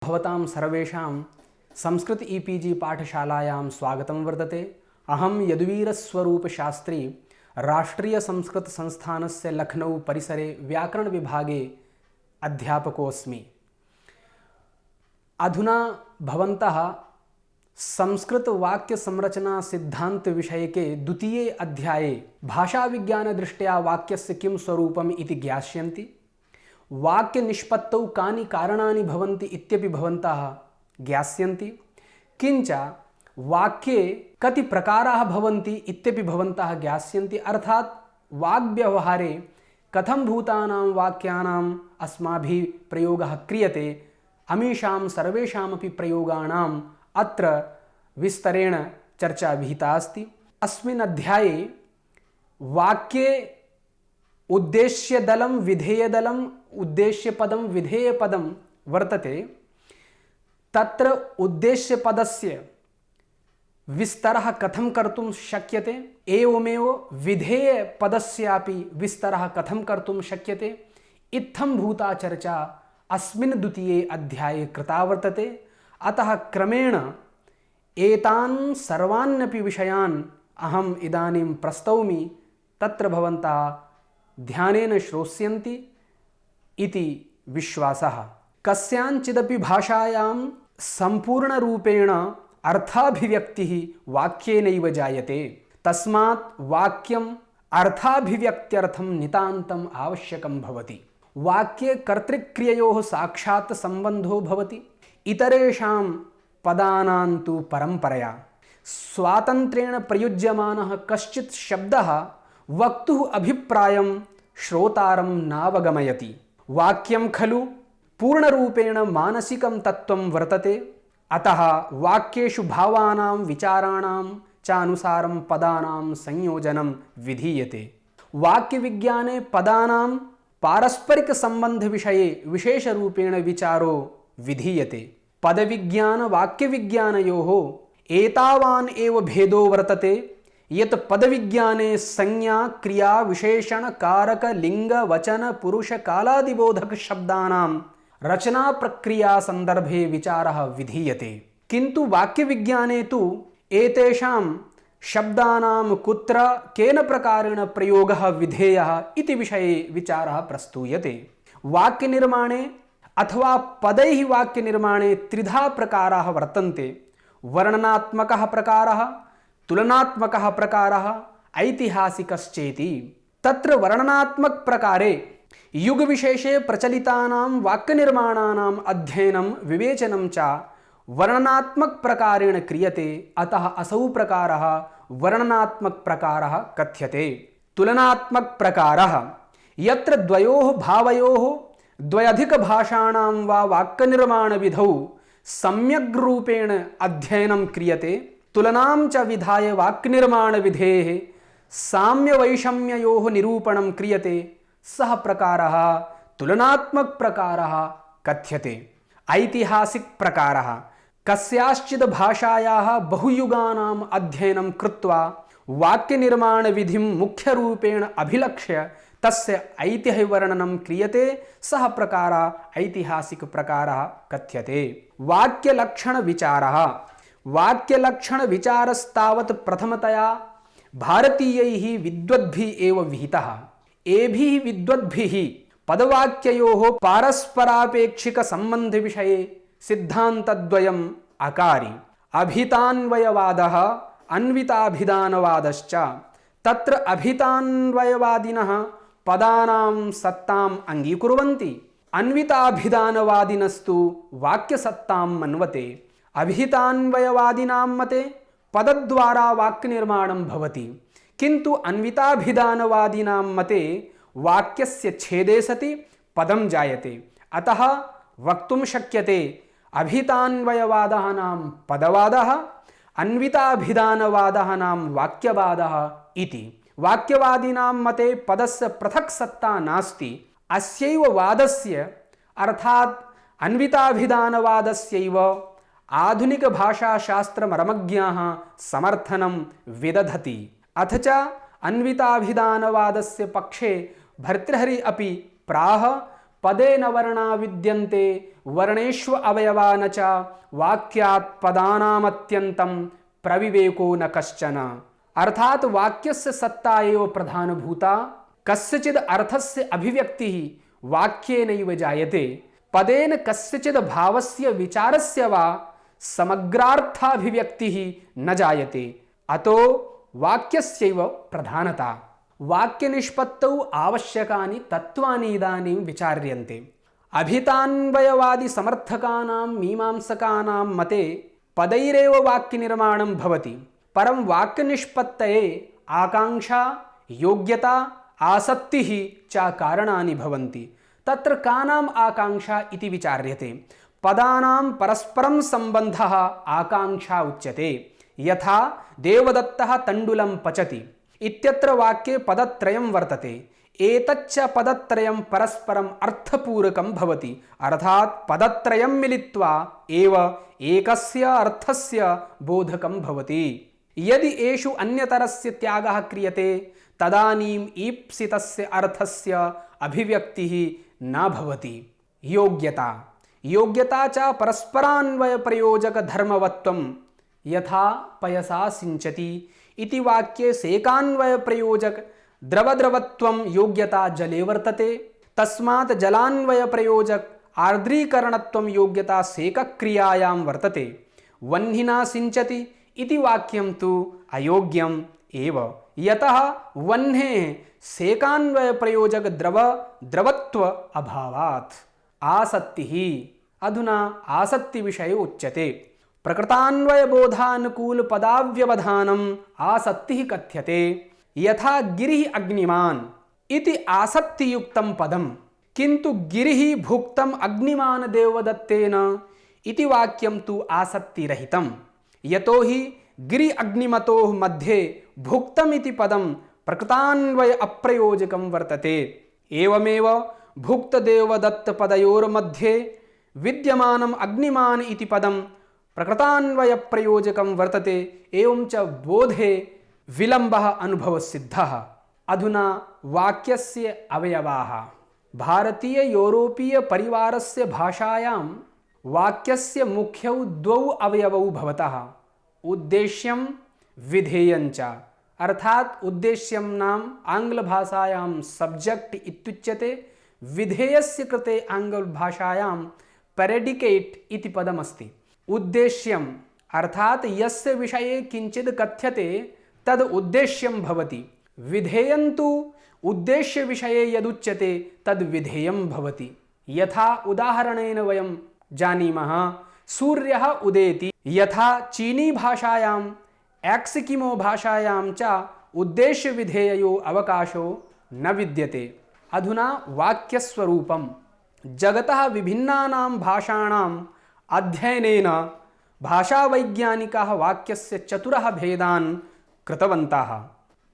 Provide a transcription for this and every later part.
भवतां सर्वेषां संस्कृत ईपीजी पाठशालायां स्वागतं वर्तते। अहं यदुवीरस्वरूपशास्त्री राष्ट्रीय संस्कृत संस्थानस्य लखनऊ परिसरे व्याकरण विभागे अध्यापकोऽस्मि। अधुना भवन्तः संस्कृत वाक्य संरचना सिद्धांत विषयके द्वितीये अध्याये भाषा विज्ञान दृष्ट्या वाक्यस्य किं स्वरूपम् इति ज्ञास्यन्ति। वाक्य निष्पत्तौ कानि कारणानि भवन्ति इत्यपि भवन्तः ज्ञास्यन्ति। किंच वाक्ये कति प्रकाराः भवन्ति इत्यपि भवन्तः ज्ञास्यन्ति। अर्थात् वाग्व्यवहारे कथं भूतानां वाक्यानाम् अस्माभिः प्रयोगः क्रियते, अमीषां सर्वेषामपि प्रयोगाणाम् अत्र विस्तरेण चर्चा विहिता अस्ति। अस्मिन् अध्याये वाक्ये उद्देश्यदलं विधेयदलम् उद्देश्यपदं विधेयपदं वर्तते। तत्र उद्देश्यपदस्य विस्तरः कथं कर्तुं शक्यते, एवमेव विधेयपदस्यापि विस्तरः कथं कर्तुं शक्यते, इत्थं भूता चर्चा अस्मिन् द्वितीये अध्याये कृता वर्तते। अतः क्रमेण एतान् सर्वान्नपि विषयान् अहम् इदानीं प्रस्तौमि। तत्र भवन्तः ध्यानेन श्रोष्यन्ति इति विश्वासः। कस्याञ्चिदपि भाषायां सम्पूर्णरूपेण अर्थाभिव्यक्तिः वाक्येनैव जायते। तस्मात् वाक्यम् अर्थाभिव्यक्त्यर्थं नितान्तम् आवश्यकं भवति। वाक्ये कर्तृक्रिययोः साक्षात् सम्बन्धो भवति। इतरेषां पदानां तु परम्परया स्वातन्त्र्येण प्रयुज्यमानः कश्चित् शब्दः वक्तुः अभिप्रायं श्रोतारं नावगमयति। वाक्यं खलु पूर्णरूपेण मानसिकं तत्त्वं वर्तते। अतः वाक्येषु भावानां विचाराणां च अनुसारं पदानां संयोजनं विधीयते। वाक्यविज्ञाने पदानां पारस्परिकसम्बन्धविषये विशेषरूपेण विचारो विधीयते। पदविज्ञान वाक्यविज्ञानयोः एतावान् एव भेदो वर्तते यत् पदविज्ञाने संज्ञा क्रिया विशेषण कारक लिंग वचन पुरुष कालादिबोधक शब्दानां रचना प्रक्रिया संदर्भे विचारः विधीयते। किन्तु वाक्यविज्ञाने तु एतेषां शब्दानां कुत्र केन प्रकारेण प्रयोगः विधेयः इति विषये विचारः प्रस्तूयते। वाक्यनिर्माणे अथवा पदैः वाक्यनिर्माणे त्रिधा प्रकाराः वर्तन्ते। वर्णनात्मकः प्रकारः, तुलनात्मकः प्रकारः, ऐतिहासिकश्चेति। तत्र वर्णनात्मक प्रकारे युगविशेषे प्रचलितानां वाक्यनिर्माणानाम् अध्ययनं विवेचनं च वर्णनात्मक प्रकारेण क्रियते। अतः असौ प्रकारः वर्णनात्मक प्रकारः कथ्यते। तुलनात्मक प्रकारः यत्र द्वयोः भावयोः द्वयधिकभाषाणां वा वाक्यनिर्माणविधौ सम्यग्रूपेण अध्ययनं क्रियते। तुलनां च विधाय वाक्यनिर्माणविधेः साम्यवैषम्ययोः निरूपणं क्रियते। सः प्रकारः तुलनात्मक प्रकारः कथ्यते। ऐतिहासिक प्रकारः कस्याश्चित् भाषायाः बहुयुगानाम् अध्ययनं कृत्वा वाक्यनिर्माणविधिं मुख्यरूपेण अभिलक्ष्य तस्य ऐतिह्यवर्णनं क्रियते। सः प्रकारः ऐतिहासिक प्रकारः कथ्यते। वाक्यलक्षणविचारः वाक्यलक्षणविचारस्तावत् प्रथमतया भारतीयैः विद्वद्भिः एव विहितः। एभिः विद्वद्भिः पदवाक्ययोः पारस्परापेक्षिकसम्बन्धविषये सिद्धान्तद्वयम् अकारि। अभितान्वयवादः अन्विताभिधानवादश्च। तत्र अभितान्वयवादिनः पदानां सत्ताम् अङ्गीकुर्वन्ति, अन्विताभिधानवादिनस्तु वाक्यसत्तां मन्वते। अभितान्वयवादिनां मते पदद्वारा वाक्यनिर्माणं भवति, किन्तु अन्विताभिधानवादिनां मते वाक्यस्य छेदे सति पदं जायते। अतः वक्तुं शक्यते अभितान्वयवादः नाम पदवादः, अन्विताभिधानवादः नाम वाक्यवादः इति। वाक्यवादिनां मते पदस्य पृथक् सत्ता नास्ति। अस्यैव वादस्य अर्थात् अन्विताभिधानवादस्यैव आधुनिकभाषाशास्त्रमर्मज्ञाः समर्थनं विदधति। अथ च अन्विताभिधानवादस्य पक्षे भर्तृहरि अपि प्राह पदे न वर्णा विद्यन्ते वर्णेष्व अवयवा न च वाक्यात् पदानामत्यन्तं प्रविवेको न कश्चन। अर्थात वाक्यस्य सत्ता एव प्रधानभूता, कस्यचिद् अर्थस्य अभिव्यक्तिः वाक्येनैव जायते, पदेन कस्यचिद् भावस्य विचारस्य वा समग्रार्थाभिव्यक्तिः न जायते, अतो वाक्यस्यैव प्रधानता। वाक्यनिष्पत्तौ आवश्यकानि तत्त्वानि इदानीं विचार्यन्ते। अभितान्वयवादि समर्थकानां मीमांसकानां मते पदैरेव वाक्यनिर्माणं भवति, परं वाक्यनिष्पत्तये आकांक्षा, योग्यता, आसक्तिः च कारणानि भवन्ति। तत्र कानाम् आकांक्षा इति विचार्यते। पदानां परस्परं सम्बन्धः आकांक्षा उच्यते। यथा देवदत्तः तण्डुलं पचति इत्यत्र वाक्ये पदत्रयं वर्तते। एतच्च पदत्रयं परस्परम् अर्थपूरकं भवति, अर्थात् पदत्रयं मिलित्वा एव एकस्य अर्थस्य बोधकं भवति। यदि एषु अन्यतरस्य त्यागः क्रियते तदानीम् ईप्सितस्य अर्थस्य अभिव्यक्तिः न भवति। योग्यता, योग्यता च परस्परान्वयप्रयोजकधर्मवत्वं यथा पयसा सिञ्चति इति वाक्ये सेकान्वयप्रयोजक द्रवद्रवत्वं योग्यता जले वर्तते, तस्मात् जलान्वयप्रयोजक आर्द्रीकरणत्वं योग्यता सेकक्रियायां वर्तते। वह्निना सिञ्चति इति वाक्यं तु अयोग्यम् एव, यतः वह्नेः सेकान्वयप्रयोजक द्रवत्व अभावात्। आसक्तिः, अधुना आसक्तिविषये उच्यते। प्रकृतान्वयबोधानुकूल पदाव्यवधानम् आसक्तिः कथ्यते। यथा गिरिः अग्निमान् इति आसक्तियुक्तं पदं, किन्तु गिरिः भुक्तम् अग्निमान् देवदत्तेन इति वाक्यं तु आसक्तिरहितं। यतोहि गिरि अग्निमतोः मध्ये भुक्तम् इति पदं प्रकृतान्वय अप्रयोजकं वर्तते। एवमेव भुक्तदेवदत्तपदयोर्मध्ये विद्यमानम् अग्निमान् इति पदं प्रकृतान्वयप्रयोजकं वर्तते। एवं च बोधे विलम्बः अनुभवसिद्धः। अधुना वाक्यस्य अवयवाः। भारतीय यूरोपीय परिवारस्य भाषायां वाक्यस्य मुख्यौ द्वौ अवयवौ भवतः उद्देश्यं विधेयञ्च। अर्थात् उद्देश्यं नाम आङ्ग्लभाषायां सब्जेक्ट इत्युच्यते, विधेयस्य कृते आङ्ग्लभाषायां प्रेडिकेट इति पदमस्ति। उद्देश्यम् अर्थात् यस्य विषये किञ्चित् कथ्यते तद् उद्देश्यं भवति। विधेयं तु उद्देश्यविषये यदुच्यते तद् विधेयं भवति। यथा उदाहरणेन वयं जानीमः, सूर्यः उदेति। यथा चीनी भाषायां एक्सिकिमो भाषायां च उद्देश्यविधेययो अवकाशो न विद्यते। अधुना वाक्यस्वरूपं। जगतः विभिन्नानां भाषाणाम् अध्ययनेन भाषावैज्ञानिकाः वाक्यस्य चतुरः भेदान् कृतवन्तः।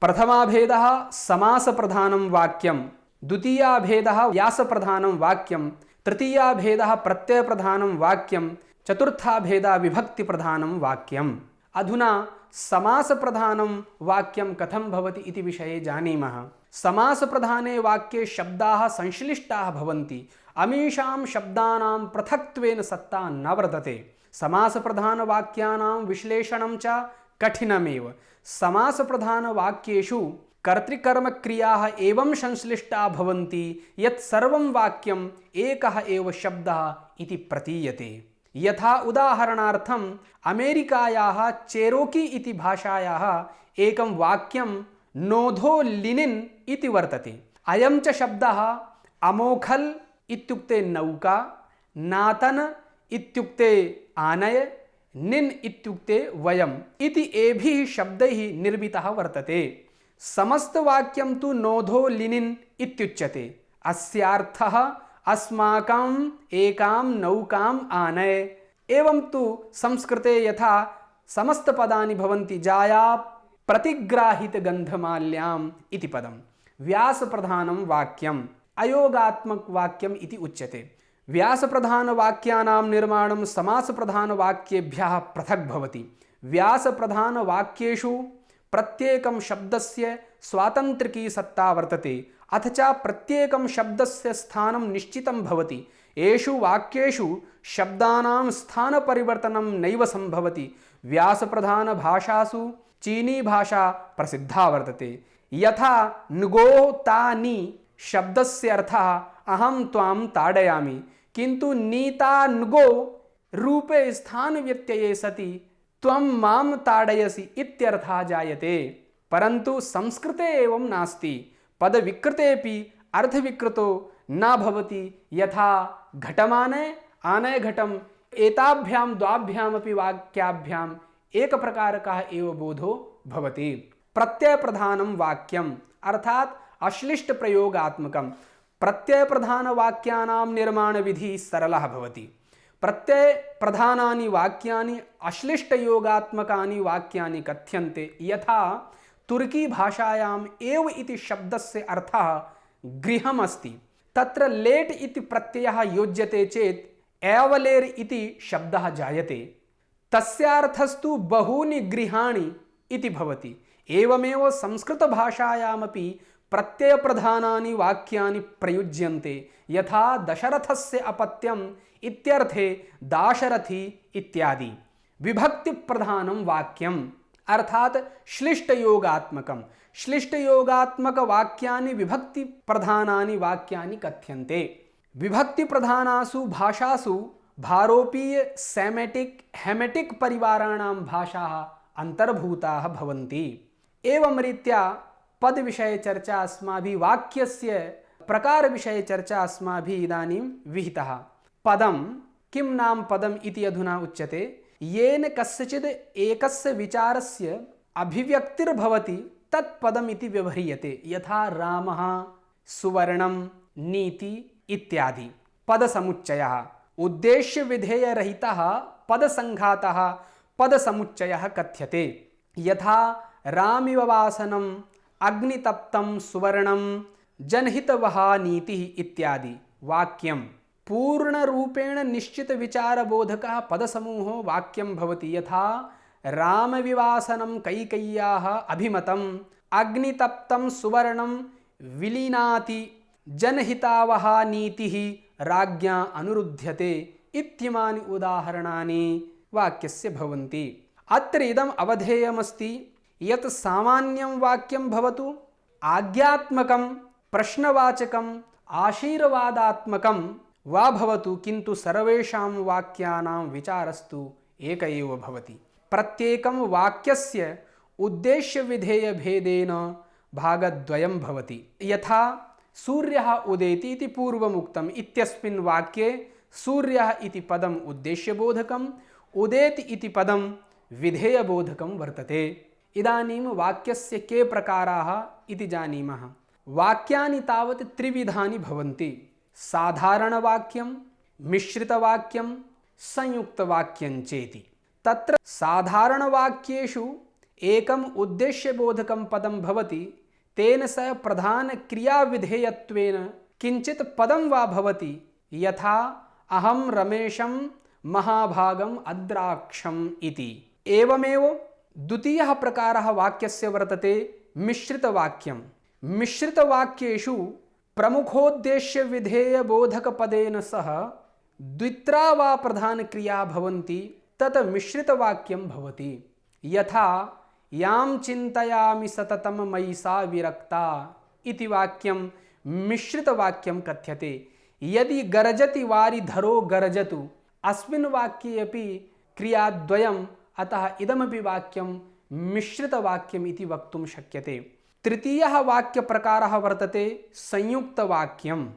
प्रथमा भेदः समासप्रधानं वाक्यं, द्वितीया भेदः व्यासप्रधानं वाक्यं, तृतीया भेदः प्रत्ययप्रधानं वाक्यं, चतुर्था भेदः विभक्तिप्रधानं वाक्यम्। अधुना समासप्रधानं वाक्यं कथं भवति इति विषये जानीमः। समासप्रधाने वाक्ये शब्दाः संश्लिष्टाः भवन्ति। अमीषां शब्दानां पृथक्त्वेन सत्ता न वर्तते। समासप्रधानवाक्यानां विश्लेषणं च कठिनमेव। समासप्रधानवाक्येषु कर्तृकर्मक्रियाः एवं संश्लिष्टाः भवन्ति यत् सर्वं वाक्यम् एकः एव शब्दः इति प्रतीयते। यथा उदाहरणार्थम् अमेरिकायाः चेरोकी इति भाषायाः एकं वाक्यं नोधो लिनिन् इति वर्तते। अयं च शब्दः अमोखल् इत्युक्ते नौका, नातन इत्युक्ते आनय, निन् इत्युक्ते वयम् इति एभिः शब्दैः निर्मितः वर्तते। समस्तवाक्यं तु नोधो लिनिन् इत्युच्यते। अस्यार्थः अस्माकम् एकां नौकाम् आनय। एवं तु संस्कृते यथा समस्तपदानि भवन्ति, जाया प्रतिग्राहितगन्धमाल्याम् इति पदं। व्यासप्रधानं वाक्यम् अयोगात्मकवाक्यम् इति उच्यते। व्यासप्रधानवाक्यानां निर्माणं समासप्रधानवाक्येभ्यः पृथक् भवति। व्यासप्रधानवाक्येषु प्रत्येकं शब्दस्य स्वातन्त्रिकी सत्ता वर्तते। अथ च प्रत्येकं शब्दस्य स्थानं निश्चितं भवति। येषु वाक्येषु शब्दानां स्थानपरिवर्तनं नैव सम्भवति। व्यासप्रधानभाषासु चीनी भाषा प्रसिद्धा वर्तते। यथा नुगो तानि शब्दस्य अर्थः अहं त्वां ताडयामि, किन्तु नीता नुगो रूपे स्थान व्यत्यये सति त्वं मां ताडयसि इत्यर्थः जायते। परन्तु संस्कृते एवं नास्ति। पदविकृतेपि अर्थविकृतो न भवति। यथा घटमाने आनय घटम, एताभ्यां द्वाभ्यामपि वाक्याभ्याम् एक प्रकारकः एव बोधो भवति। प्रत्यय प्रधानं वाक्यम् अर्थात अश्लिष्ट प्रयोगात्मकं। प्रत्यय प्रधान वाक्यानां निर्माण विधि सरलः भवति। प्रत्यय प्रधानानि वाक्यानि अश्लिष्ट योगात्मकानि वाक्यानि कथ्यन्ते। यथा तुर्की भाषायाम् एव इति शब्दस्य अर्थः गृहम् अस्ति। तत्र लेट् इति प्रत्ययः योज्यते चेत् एवलेर् इति शब्दः जायते। तस्यार्थस्तु बहूनि गृहाणि इति भवति। एवमेव संस्कृतभाषायामपि प्रत्ययप्रधानानि वाक्यानि प्रयुज्यन्ते। यथा दशरथस्य अपत्यम् इत्यर्थे दाशरथी इत्यादि। विभक्तिप्रधानं वाक्यम् अर्थात श्लिष्टयोगात्मकं। श्लिष्टयोगात्मकवाक्यानि विभक्तिप्रधानानि वाक्यानि कथ्यन्ते। विभक्तिप्रधानासु भाषासु भारोपीय सेमेटिक हेमेटिक परिवाराणां भाषाः अंतर्भूताः भवन्ति। एवं रीत्या पद विषय चर्चा अस्माभिः, वाक्यस्य प्रकार विषय चर्चा अस्माभिः इदानीं विहितः। पदं किं नाम पदम् इति अधुना उच्यते। येन कस्यचित् एकस्य विचारस्य अभिव्यक्तिर्भवति तत् पदम् इति व्यवह्रियते। यथा रामः, सुवर्णं, नीति इत्यादि। पदसमुच्चयः उद्देश्य विधेय रहितः पदसङ्घातः पदसमुच्चयः कथ्यते। यथा रामिव वासनम्, अग्नितप्तं सुवर्णं, जनहितवहा नीतिः इत्यादि। वाक्यं पूर्णरूपेण निश्चित विचारबोधकः पदसमूहो वाक्यं भवति। यथा रामविवासनं कैकेय्याः अभिमतम्, अग्नितप्तं सुवर्णं विलीनाति, जनहितावहा नीतिः राज्ञा अनुरुध्यते इत्येतानि उदाहरणानि वाक्यस्य भवन्ति। अत्र इदम् अवधेयमस्ति यत् सामान्यं वाक्यं भवतु, आज्ञात्मकं, प्रश्नवाचकं, आशीर्वादात्मकं वा भवतु, किन्तु सर्वेषां वाक्यानां विचारस्तु एक एव भवति। प्रत्येकं वाक्यस्य उद्देश्य विधेय भेदेन भागद्वयं भवति। यथा सूर्यः उदेति इति पूर्वमुक्तम्। इत्यस्मिन् वाक्ये सूर्यः इति पदम् उद्देश्यबोधकम्, उदेति इति पदं विधेयबोधकं वर्तते। इदानीं वाक्यस्य के प्रकाराः इति जानीमः। वाक्यानि तावत् त्रिविधानि भवन्ति। साधारणवाक्यं, मिश्रितवाक्यं, संयुक्तवाक्यं चेति। तत्र साधारणवाक्येषु एकम् उद्देश्यबोधकं पदं भवति। तेन सह प्रधानक्रियाविधेयत्वेन किञ्चित् पदं वा भवति। यथा अहं रमेशं महाभागम् अद्राक्षम् इति। एवमेव द्वितीयः प्रकारः वाक्यस्य वर्तते मिश्रितवाक्यं। मिश्रितवाक्येषु प्रमुखोद्देश्य विधेय बोधकपदेन सह द्वित्रा वा प्रधानक्रिया भवन्ति, तत् मिश्रितवाक्यं भवति। यथा यां चिन्तयामि सततं मयि सा विरक्ता इति वाक्यं मिश्रितवाक्यं कथ्यते। यदि गर्जति वारिधरो गर्जतु, अस्मिन् वाक्ये अपि क्रियाद्वयम्, अतः इदमपि वाक्यं मिश्रितवाक्यम् इति वक्तुं शक्यते। तृतीयः वाक्यप्रकारः वर्तते संयुक्तवाक्यं।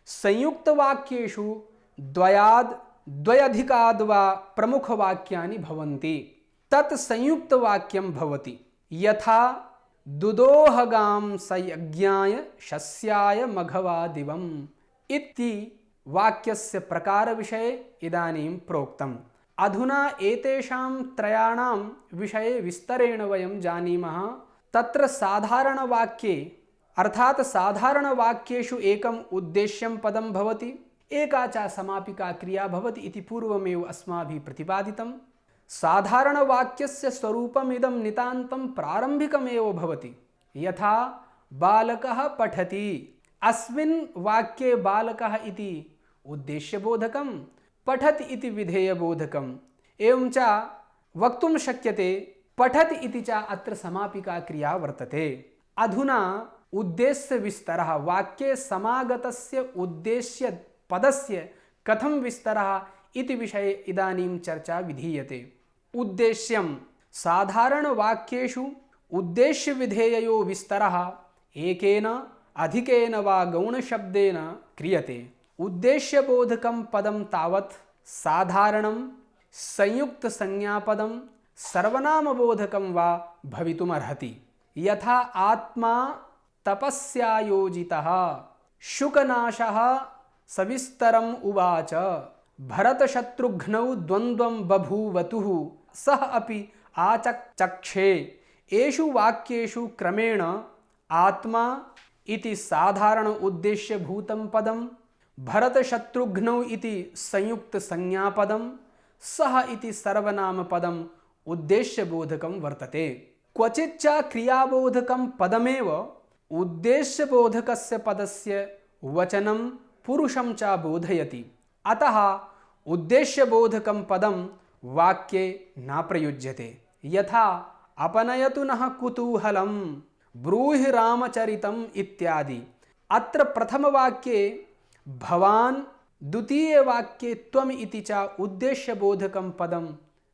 संयुक्तवाक्येषु द्वयाद् द्वयधिकाद् वा प्रमुखवाक्यानि भवन्ति। तत् संयुक्तवाक्यं भवति। यथा दुदोहगां सयज्ञाय शस्याय मघवा दिवम् इति वाक्यस्य प्रकारविषये इदानीं प्रोक्तम्। अधुना एतेषां त्रयाणां विषये विस्तरेण वयं जानीमः। तत्र साधारणवाक्ये अर्थात साधारणवाक्येषु एकम् उद्देश्यं पदं भवति, एका च समापिका क्रिया भवति इति पूर्वमेव अस्माभिः प्रतिपादितं। साधारणवाक्यस्य स्वरूपमिदं नितान्तं प्रारम्भिकमेव भवति। यथा बालकः पठति अस्मिन् वाक्ये बालकः इति उद्देश्यबोधकं, पठति इति विधेयबोधकम्। एवं च वक्तुं शक्यते पठति इति च अत्र समापिका क्रिया वर्तते। अधुना उद्देश्यविस्तरः, वाक्ये समागतस्य उद्देश्यपदस्य कथं विस्तरः इति विषये इदानीं चर्चा विधीयते। उद्देश्यं साधारणवाक्येषु उद्देश्यविधेययो विस्तरः एकेन अधिकेन वा गौणशब्देन क्रियते। उद्देश्यबोधकं पदं तावत् साधारणं संयुक्तसंज्ञापदं सर्वनामबोधकं वा भवितुमर्हति। यथा आत्मा तपस्यायोजितः, शुकनाशः सविस्तरम् उवाच, भरतशत्रुघ्नौ द्वन्द्वं बभूवतुः सः अपि आचक्षे। एषु वाक्येषु क्रमेण आत्मा इति साधारण उद्देश्यभूतं पदं, भरतशत्रुघ्नौ इति संयुक्तसंज्ञापदं, सः इति सर्वनामपदम् उद्देश्यबोधकं वर्तते। क्वचिच्च क्रियाबोधकं पदमेव उद्देश्यबोधकस्य पदस्य वचनं पुरुषं च बोधयति। अतः उद्देश्यबोधकं पदं वाक्ये न प्रयुज्यते। यथा अपनयतु नः कुतूहलं, ब्रूहि रामचरितम् इत्यादि। अत्र प्रथमवाक्ये भवान्, द्वितीयवाक्ये त्वम् इति च उद्देश्यबोधकं पदं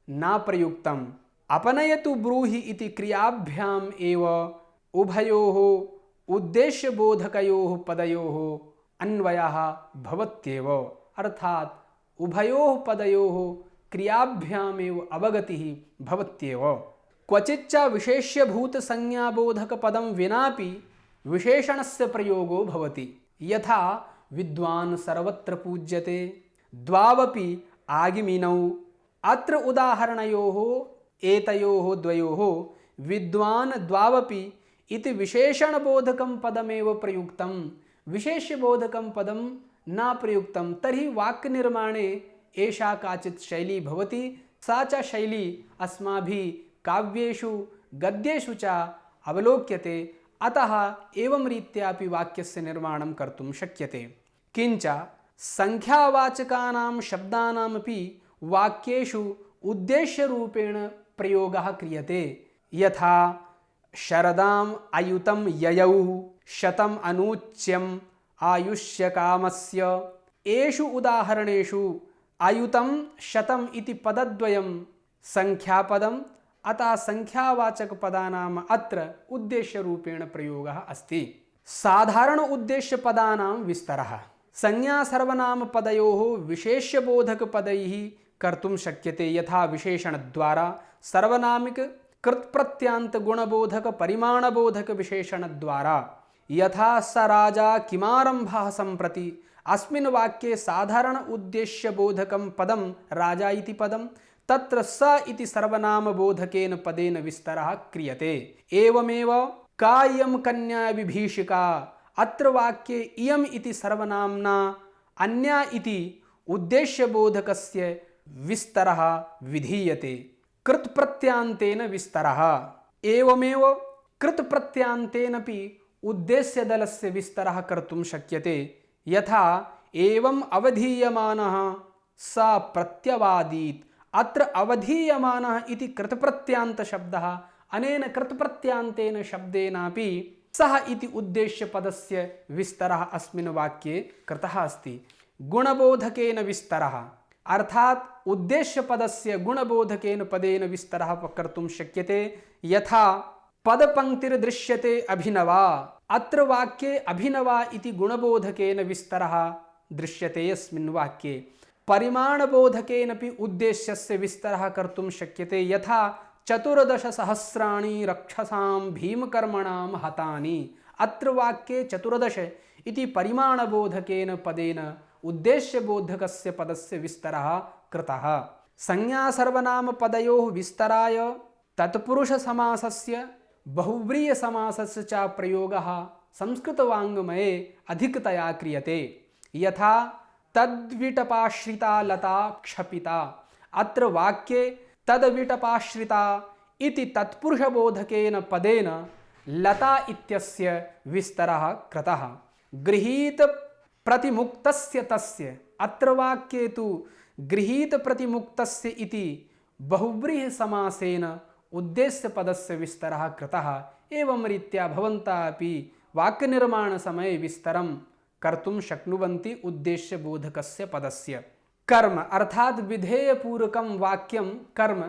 न प्रयुक्तम्। अपनयतु ब्रूहि इति क्रियाभ्याम् एव उभयोः उद्देश्यबोधकयोः पदयोः अन्वयः भवत्येव, अर्थात् उभयोः पदयोः क्रियाभ्यामेव अवगतिः भवत्येव। क्वचिच्च विशेष्यभूतसंज्ञाबोधकपदं विनापि विशेषणस्य प्रयोगो भवति। यथा विद्वान् सर्वत्र पूज्यते, द्वावपि आगिमिनौ। अत्र उदाहरणयोः एतयोः द्वयोः विद्वान् द्वावपि इति विशेषणबोधकं पदमेव प्रयुक्तं, विशेष्यबोधकं पदं न प्रयुक्तं। तर्हि वाक्यनिर्माणे एषा काचित् शैली भवति। सा च शैली अस्माभिः काव्येषु गद्येषु च अवलोक्यते। अतः एवं रीत्यापि वाक्यस्य निर्माणं कर्तुं शक्यते। किञ्च संख्यावाचकानां शब्दानामपि वाक्येषु उद्देश्यरूपेण प्रयोगः क्रियते। यथा शरदाम् अयुतं ययौ, शतम् अनूच्यम् आयुष्यकामस्य। एषु उदाहरणेषु अयुतं शतम् इति पदद्वयं संख्यापदम्, अतः संख्यावाचकपदानाम् अत्र उद्देश्यरूपेण प्रयोगः अस्ति। साधारण उद्देश्यपदानां विस्तरः संज्ञासर्वनामपदयोः विशेष्यबोधकपदैः कर्तुं शक्यते। यथा विशेषणद्वारा सर्वनामिक कृत्प्रत्यांत गुणबोधक परिमाणबोधक विशेषणद्वारा। यथा स राजा किमारंभः सम्प्रति। अस्मिन् वाक्ये साधारण उद्देश्यबोधकं पदं राजा इति पदं, तत्र स इति सर्वनामबोधकेन पदेन विस्तरः क्रियते। एवमेव का इयं कन्या विभीषिका। अत्र वाक्ये इयम् इति सर्वनाम्ना अन्या इति उद्देश्यबोधकस्य विस्तरः विधीयते। कृत्प्रत्यांतेन विस्तरः। एवमेव कृत्प्रत्यांतेनपि उद्देश्यदलस्य विस्तरः कर्तुं शक्यते। यथा एवम् अवधीयमानः स प्रत्यवादीत्। अत्र अवधीयमानः इति कृतप्रत्यांतशब्दः, अनेन कृतप्रत्यांतेन शब्देनापि सः इति उद्देश्यपदस्य विस्तरः अस्मिन् वाक्ये कृतः अस्ति। गुणबोधकेन विस्तरः, अर्थात् उद्देश्यपदस्य गुणबोधकेन पदेन विस्तरः कर्तुं शक्यते। यथा पदपङ्क्तिर्दृश्यते अभिनवा। अत्र वाक्ये अभिनवा इति गुणबोधकेन विस्तरः दृश्यते। अस्मिन् वाक्ये परिमाणबोधकेनपि उद्देश्यस्य विस्तरः कर्तुं शक्यते। यथा 14 सहस्राणि रक्षसां भीमकर्मणां हतानि। अत्र वाक्ये 14 इति परिमाणबोधकेन पदेन उद्देश्यबोधकस्य पदस्य विस्तरः कृतः। संज्ञासर्वनामपदयोः विस्तराय तत्पुरुषसमासस्य बहुव्रीहिसमासस्य च प्रयोगः संस्कृतवाङ्मये अधिकतया क्रियते। यथा तद्विटपाश्रिता लता क्षपिता। अत्र वाक्ये तद्विटपाश्रिता इति तत्पुरुषबोधकेन पदेन लता इत्यस्य विस्तरः कृतः। गृहीत प्रतिमुक्तस्य तस्य, अत्र वाक्ये तु गृहीत प्रतिमुक्तस्य इति बहुव्रीहि समासेन उद्देश्य पदस्य विस्तरः कृतः। एवं रीत्या भवन्तः अपि वाक्यनिर्माणसमये विस्तरं कर्तुं शक्नुवन्ति उद्देश्य बोधकस्य पदस्य। कर्म अर्थात विधेयपूर्वकं वाक्यं कर्म,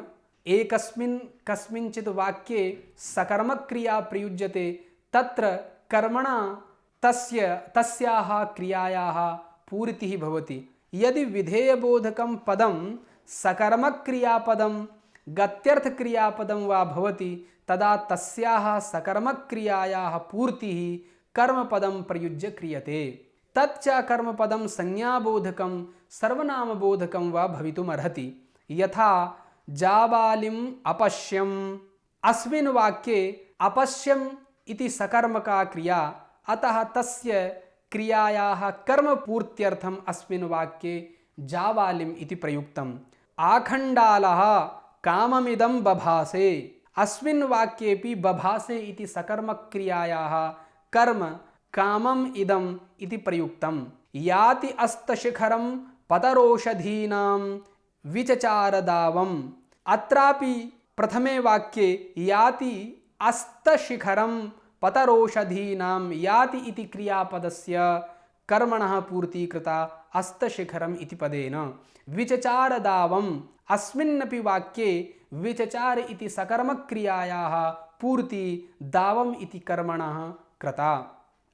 एकस्मिन् कस्मिंचित् वाक्ये सकर्मक क्रिया प्रयुज्यते, तत्र कर्मणा तस्याः क्रियायाः पूर्तिः भवति। यदि विधेयबोधकं पदं सकर्मक क्रियापदं गत्यर्थ क्रियापदं वा भवति तदा तस्याः सकर्मक क्रियायाः पूर्तिः कर्मपदं प्रयुज्य क्रियते। तच्च कर्मपदं संज्ञाबोधकं सर्वनामबोधकं वा भवितुमर्हति। यथा जाबालिम् अपश्यम्, अस्मिन् वाक्ये अपश्यम् इति सकर्मका क्रिया, अतः तस्य क्रियायाः कर्मपूर्त्यर्थम् अस्मिन् वाक्ये जाबालिम् इति प्रयुक्तम्। आखण्डालः काममिदं बभासे, अस्मिन् वाक्येपि बभासे इति सकर्मक क्रियायाः कर्म कामम् इदम् इति प्रयुक्तम्। याति अस्तशिखरं पतरोषधीनां विचचारदावम्, अत्रापि प्रथमे वाक्ये याति अस्तशिखरं पतरोषधीनां, याति इति क्रियापदस्य कर्मणः पूर्तिः कृता अस्तशिखरम् इति पदेन। विचचारदावम्, अस्मिन्नपि वाक्ये विचचार इति सकर्मक क्रियायाः पूर्ति दावम् इति कर्मणः कृता।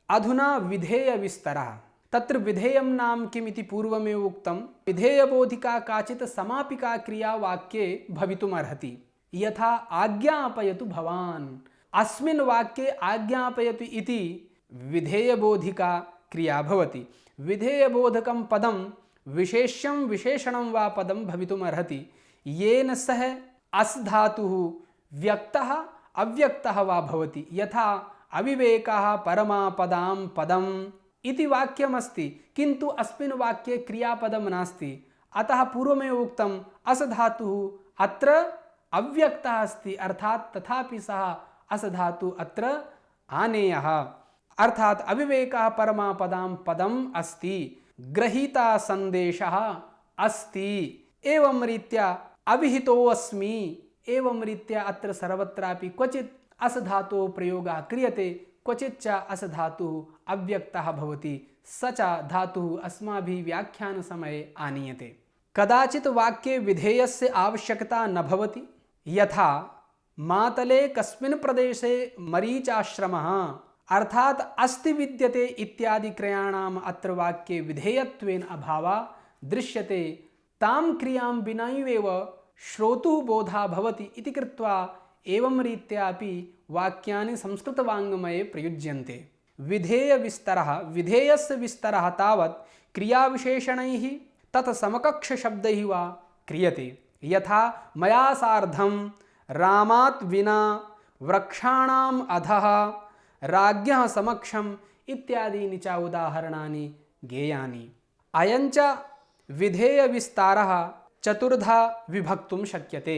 अधुना विधेय विस्तरः। तत्र विधेयं नाम किम् इति पूर्वमेव उक्तं। विधेयबोधिका काचित् समापिका क्रिया वाक्ये भवितुमर्हति। यथा आज्ञापयतु भवान्, अस्मिन् वाक्ये आज्ञापयतु इति विधेयबोधिका क्रिया भवति। विधेयबोधकं पदं विशेष्यं विशेषणं वा पदं भवितुमर्हति, येन सह अस् धातुः व्यक्तः अव्यक्तः वा भवति। यथा अविवेकः परमापदां पदम् इति वाक्यमस्ति, किन्तु अस्मिन् वाक्ये क्रियापदं नास्ति, अतः पूर्वमेव उक्तम् अस् धातुः अत्र अव्यक्तः अस्ति, अर्थात् तथापि सः अस् धातुः अत्र आनेयः। अर्थात अविवेकः परमापदां पदम् अस्ति, गृहीता संदेशः अस्ति। एवं रीत्या अविहितोऽस्मि, एवं रीत्या अत्र सर्वत्रापि क्वचित् अस् धातोः प्रयोगः क्रियते, क्वचित् च अस् धातुः अव्यक्तः भवति। स च धातुः अस्माभिः व्याख्यानसमये आनीयते। कदाचित् वाक्ये विधेयस्य आवश्यकता न भवति। यथा मातले कस्मिन् प्रदेशे मरीचाश्रमः, अर्थात अस्ति विद्यते इत्यादि क्रयाणाम् अत्र वाक्ये विधेयत्वेन अभावः दृश्यते। तां क्रियां विनैव श्रोतुः बोधः भवति इति कृत्वा एवं रीत्यापि वाक्यानि संस्कृतवाङ्मये प्रयुज्यन्ते। विधेयविस्तरः, विधेयस्य विस्तरः तावत् क्रियाविशेषणैः तत् समकक्षशब्दैः वा क्रियते। यथा मया सार्धं, रामात् विना, वृक्षाणाम् अधः, राज्ञः समक्षम् इत्यादीनि च उदाहरणानि ज्ञेयानि। अयञ्च विधेयविस्तारः चतुर्धा विभक्तुं शक्यते।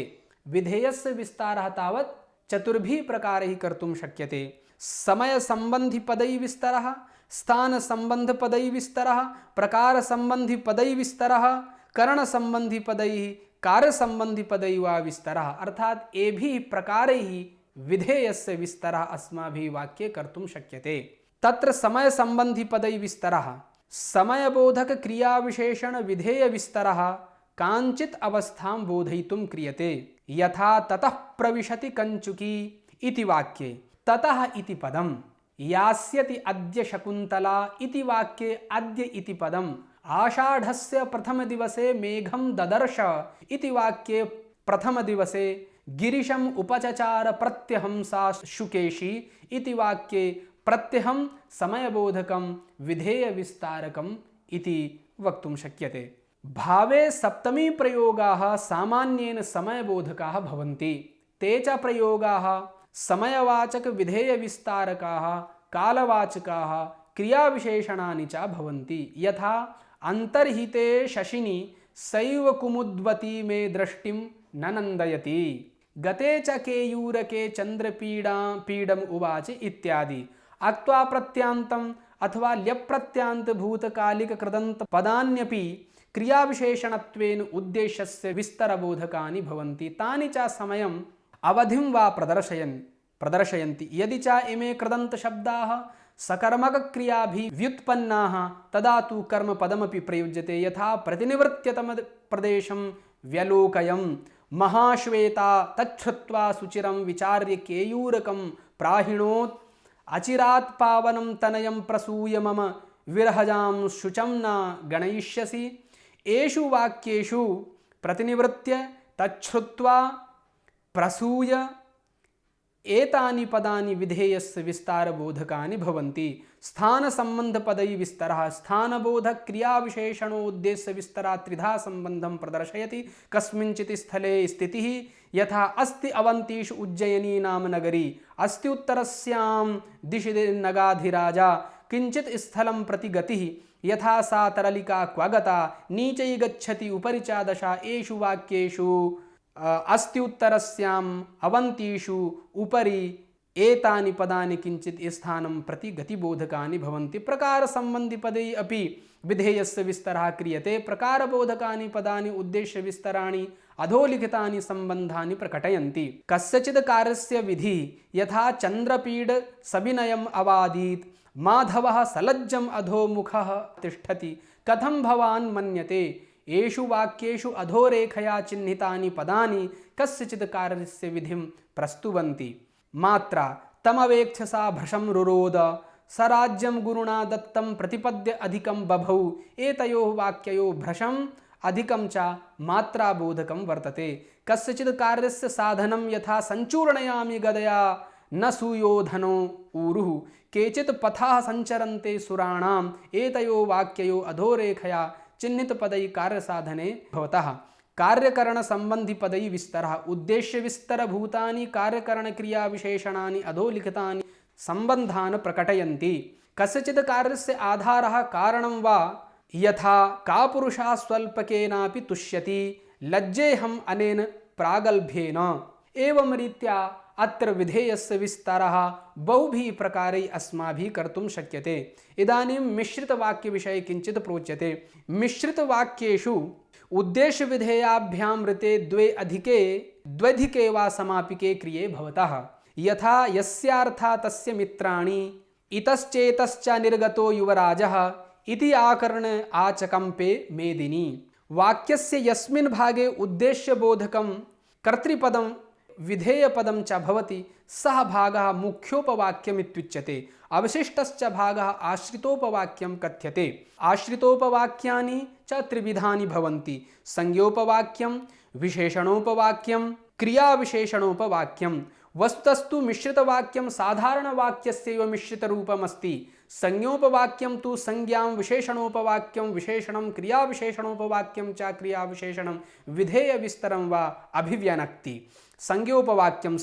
विधेयस्य विस्तारः तावत् चतुर्भिः प्रकारैः कर्तुं शक्यते। समयसम्बन्धिपदैः विस्तरः, स्थानसम्बन्धपदैः विस्तरः, प्रकारसम्बन्धिपदैः विस्तरः, करणसम्बन्धिपदैः, कार्यसम्बन्धिपदैः वा विस्तरः। अर्थात् एभिः प्रकारैः विधेयस्य विस्तरः अस्माभिः वाक्ये कर्तुं शक्यते। तत्र समयसम्बन्धिपदैः विस्तरः, समयबोधक क्रियाविशेषण विधेय विस्तरः काञ्चित् अवस्थां बोधयितुं क्रियते। यथा ततः प्रविशति कञ्चुकी इति वाक्ये ततः इति पदम्, यास्यति अद्य शकुन्तला इति वाक्ये अद्य इति पदम्, आषाढस्य प्रथमदिवसे मेघं ददर्श इति वाक्ये प्रथमदिवसे, गिरिशम् उपचचार प्रत्यहंसा शुकेशी इति वाक्ये प्रत्यहं समयबोधकं विधेयविस्तारकम् इति वक्तुं शक्यते। भावे सप्तमी प्रयोगाः सामान्येन समयबोधकाः भवन्ति। ते च प्रयोगाः समयवाचक विधेयविस्तारकाः, कालवाचकाः, क्रियाविशेषणानि च भवन्ति। यथा अन्तर्हिते शशिनि सैव कुमुद्वती मे दृष्टिं न नन्दयति, गते च केयूरके चन्द्रपीडम् उवाच इत्यादि। अक्त्वा प्रत्यान्तम् अथवा ल्यप्रत्यांत भूतकालिक कृदन्त पदान्यपि क्रियाविशेषणत्वेन उद्देश्यस्य विस्तरबोधकानि भवन्ति। तानि च समयम् अवधिं वा प्रदर्शयन्ति। यदि च इमे कृदन्तशब्दाः सकर्मकक्रियाभिः व्युत्पन्नाः तदा तु कर्मपदमपि प्रयुज्यते। यथा प्रतिनिवृत्त्यतमप्रदेशं व्यलोकयम् महाश्वेता तच्छ्रुत्वा सुचिरं विचार्य केयूरकं प्राहिणोत् अचिरात् पावनं तनयं प्रसूय मम विरहजां शुचं न गणयिष्यसि। एषु वाक्येषु प्रतिनिवृत्य तच्छ्रुत्वा प्रसूय एतानि पदानि विधेयस्य विस्तारबोधकानि भवन्ति। स्थानसम्बन्धपदैः विस्तरः स्थानबोधक क्रियाविशेषणोद्देश्य विस्तरात् त्रिधा सम्बन्धं प्रदर्शयति। कस्मिंचित् स्थले स्थितिः यथा अस्ति अवन्तीषु उज्जयिनी नाम नगरी, अस्ति उत्तरस्यां दिशि नगाधिराजा, किञ्चित् स्थलं प्रति गतिः यथा सा तरलिका क्व गता, नीचै गच्छति उपरि च दशा। एषु वाक्येषु अस्ति उत्तरस्याम् अवन्तीषु उपरि एतानि पदानि किञ्चित् स्थानं प्रति गतिबोधकानि भवन्ति। प्रकारसम्बन्धिपदैः अपि विधेयस्य विस्तरः क्रियते। प्रकारबोधकानि पदानि उद्देश्यविस्तराणि अधोलिखितानि सम्बन्धानि प्रकटयन्ति। कस्यचित् कार्यस्य विधिः यथा चन्द्रपीड सविनयम् अवादीत्, माधवः सलज्जम् अधोमुखः तिष्ठति, कथं भवान् मन्यते। एषु वाक्येषु अधोरेखया चिह्नितानि पदानि कस्यचित् कार्यस्य विधिं प्रस्तुवन्ति। मात्रा तमवेक्षसा भृशं रुरोद, स राज्यं गुरुणा दत्तं प्रतिपद्य अधिकं बभौ। एतयोः वाक्ययोः भृशम् अधिकं च मात्राबोधकं वर्तते। कस्यचित् कार्यस्य साधनं यथा सञ्चूर्णयामि गदया न सूयोधनो ऊरुः, केचित् पथाः सञ्चरन्ते सुराणाम्। एतयोः वाक्ययोः अधोरेखया चिह्नितपदैः कार्यसाधने भवतः कार्यकरणसम्बन्धिपदैः विस्तरः उद्देश्यविस्तरभूतानि कार्यकरणक्रियाविशेषणानि अधोलिखितानि सम्बन्धान् प्रकटयन्ति। कस्यचित् कार्यस्य आधारः कारणं वा यथा कापुरुषः स्वल्पकेनापि तुष्यति, लज्जेऽहम् अनेन प्रागल्भ्येन। एवं रीत्या अत्र विधेयस्य विस्तारः बहुभिः प्रकारैः अस्माभिः कर्तुं शक्यते। इदानीं मिश्रितवाक्यविषये किञ्चित् प्रोच्यते। मिश्रितवाक्येषु उद्देश्यविधेयाभ्यां ऋते द्व्यधिके वा समापिके क्रिये भवतः। यथा यस्यार्था तस्य मित्राणि, इतश्चेतश्च निर्गतो युवराजः इति आकर्ण आचकम्पे मेदिनी। वाक्यस्य यस्मिन् भागे उद्देश्यबोधकं कर्तृपदं विधेयपदं च भवति सः भागः मुख्योपवाक्यमित्युच्यते। अवशिष्टश्च भागः आश्रितोपवाक्यं कथ्यते। आश्रितोपवाक्यानि च त्रिविधानि भवन्ति: संज्ञोपवाक्यं, विशेषणोपवाक्यं, क्रियाविशेषणोपवाक्यं। वस्तुतस्तु मिश्रितवाक्यं साधारणवाक्यस्यैव मिश्रितरूपमस्ति। संज्ञोपवाक्यं तु संज्ञां, विशेषणोपवाक्यं विशेषणं, क्रियाविशेषणोपवाक्यं च क्रियाविशेषणं विधेयविस्तरं वा अभिव्यनक्ति। संज्ञोपवाक्यं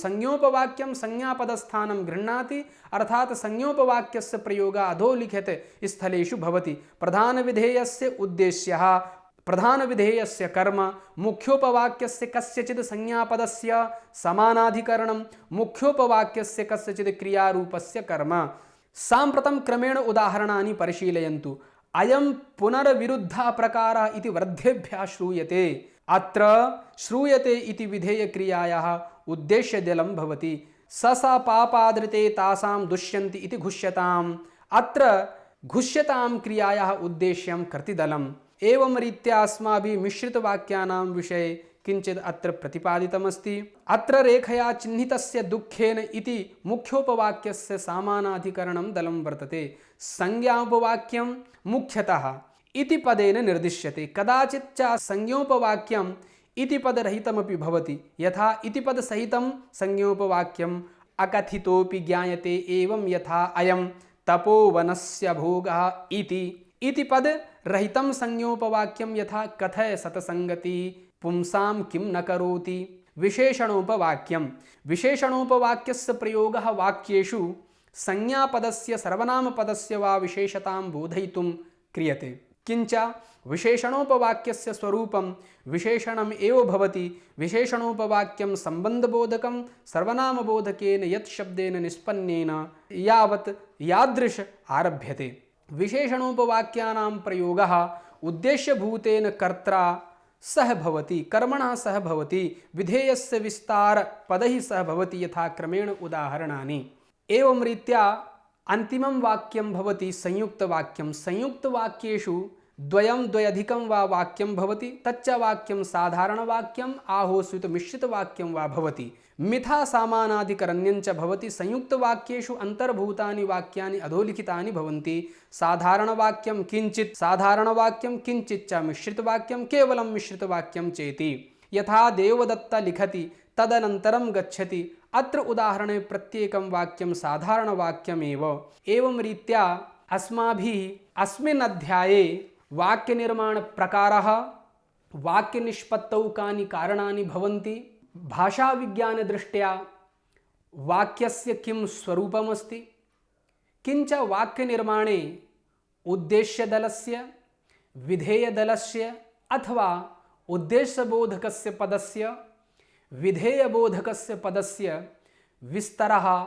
संज्ञापदस्थानं गृह्णाति, अर्थात संज्ञोपवाक्यस्य प्रयोगः अधोलिखित स्थलेषु भवति। प्रधानविधेयस्य उद्देश्यः, प्रधानविधेयस्य कर्म, मुख्योपवाक्यस्य कस्यचित् संज्ञापदस्य समानाधिकरणं, मुख्योपवाक्यस्य कस्यचित् क्रियारूपस्य कर्म। साम्प्रतं क्रमेण उदाहरणानि परिशीलयन्तु। अयं पुनर्विरुद्धः प्रकारः इति वृद्धेभ्यः श्रूयते। अत्र श्रूयते इति विधेयक्रियायाः उद्देश्यदलं भवति। स पापादृते तासां दुष्यन्ति इति घुष्यताम्। अत्र घुष्यतां क्रियायाः उद्देश्यं कर्तृदलम्। एवं रीत्या अस्माभिः मिश्रितवाक्यानां विषये किञ्चित् अत्र प्रतिपादितमस्ति। अत्र रेखया चिह्नितस्य दुःखेन इति मुख्योपवाक्यस्य सामानाधिकरणं दलं वर्तते। संज्ञापवाक्यं मुख्यतः इति पदेन निर्दिश्यते। कदाचित् च संज्ञोपवाक्यम् इति पदरहितमपि भवति। यथा इति पदसहितं संज्ञोपवाक्यम् अकथितोपि ज्ञायते। एवं यथा अयं तपोवनस्य भोगः इति पदरहितं संज्ञोपवाक्यं यथा कथय सतसंगति पुंसां किं न करोति। विशेषणोपवाक्यं, विशेषणोपवाक्यस्य प्रयोगः वाक्येषु संज्ञापदस्य सर्वनामपदस्य वा विशेषतां बोधयितुं क्रियते। किंच विशेषणोपवाक्यस्य स्वरूपं विशेषणम् एव भवति। विशेषणोपवाक्यं सम्बन्धबोधकं सर्वनामबोधकेन यत् शब्देन निष्पन्नेन यावत् यादृश आरभ्यते। विशेषणोपवाक्यानां प्रयोगः उद्देश्यभूतेन कर्त्रा सह भवति, कर्मणः सह भवति, विधेयस्य विस्तारपदैः सह भवति यथा क्रमेण उदाहरणानि। एवं रीत्या अन्तिमं वाक्यं भवति संयुक्तवाक्यं। संयुक्तवाक्येषु द्वयं द्वयधिकं वा वाक्यं भवति, तच्च वाक्यं साधारणवाक्यम् आहोस्वित मिश्रितवाक्यं वा भवति। मिथा सामानाधिकरण्यञ्च भवति। संयुक्तवाक्येषु अन्तर्भूतानि वाक्यानि अधोलिखितानि भवन्ति। साधारणवाक्यं किञ्चित्, साधारणवाक्यं किञ्चित् च, मिश्रितवाक्यं केवलं मिश्रितवाक्यं चेति। यथा देवदत्त लिखति तदनन्तरं गच्छति, अत्र उदाहरणे प्रत्येकं वाक्यं साधारणवाक्यमेव। एवं रीत्या अस्माभिः अस्मिन् अध्याये वाक्यनिर्माणप्रकारः, वाक्यनिष्पत्तौ कानि कारणानि भवन्ति, भाषाविज्ञानदृष्ट्या वाक्यस्य किं स्वरूपमस्ति, किञ्च वाक्यनिर्माणे उद्देश्यदलस्य, विधेयदलस्य अथवा उद्देश्यबोधकस्य पदस्य, विधेयबोधकस्य पदस्य विस्तरः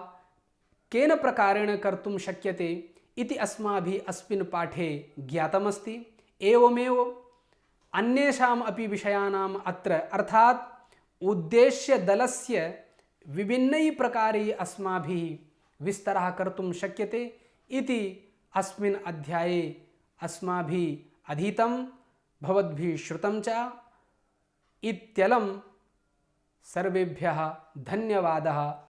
केन प्रकारेण कर्तुं शक्यते इति अस्माभिः अस्मिन् पाठे ज्ञातमस्ति। एवमेव अन्येषाम् अपि विषयाणाम् अत्र अर्थात् उद्देश्यदलस्य विभिन्नैः प्रकारैः अस्माभिः विस्तरः कर्तुं शक्यते इति अस्मिन् अध्याये अस्माभिः अधीतं, भवद्भिः श्रुतं च इत्यलं। सर्वेभ्यः धन्यवादः।